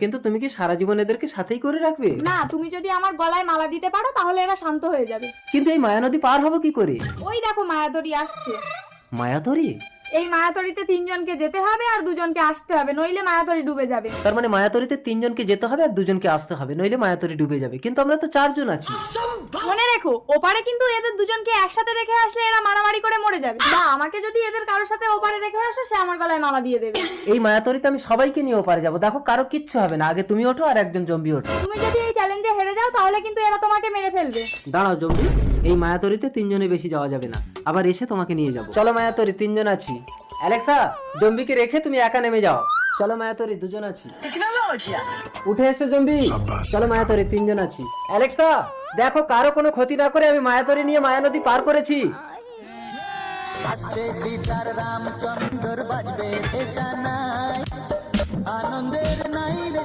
কিন্তু তুমি কি সারা জীবন এদেরকে সাথেই করে রাখবে? না, তুমি যদি আমার গলায় মালা দিতে পারো তাহলে এরা শান্ত হয়ে যাবে। কিন্তু এই মায়া নদী পার হবো কি করে? ওই দেখো মায়াতরি আসছে। মায়াতরি? এই মায়াতরিতে 3 জনকে যেতে হবে আর 2 জনকে আসতে হবে, নইলে মায়াতরি ডুবে যাবে। তার মানে মায়াতরিতে 3 জনকে যেতে হবে আর 2 জনকে আসতে হবে, নইলে মায়াতরি ডুবে যাবে। কিন্তু আমরা তো 4 জন আছি। মনে রেখো, ওপারে কিন্তু এদের 2 জনকে একসাথে রেখে আসলে এরা মারামারি করে মরে যাবে। বা আমাকে যদি এদের কারোর সাথে ওপারে রেখে আসো, সে আমার গলায় মালা দিয়ে দেবে। এই মায়াতরিতে আমি সবাইকে নিয়ে ওপারে যাবো। দেখো কারো কিচ্ছু হবে না। আগে তুমি ওঠো আর একজন জম্বি ওঠো। তুমি যদি এই চ্যালেঞ্জে হেরে যাও তাহলে কিন্তু এরা তোমাকে মেরে ফেলবে। দাঁড়াও জম্বি, এই মায়াতরিতে 3 জনের বেশি যাওয়া যাবে না। আবার এসে তোমাকে নিয়ে যাবো। চলো মায়াতরি, 3 জন আছি। অ্যালেক্সা, জম্বিকে রেখে তুমি একা নেমে যাও। চলো মায়াতরি, 2 জন আছি। উঠে এসো জম্বি। চলো মায়াতরি, 3 জন আছি। অ্যালেক্সা, দেখো কারো কোনো ক্ষতি না করে আমি মায়াতরি নিয়ে মায়া নদী পার করেছি। আসছে সীতার রামচন্দ্র বাজবে আনন্দের নাই রে।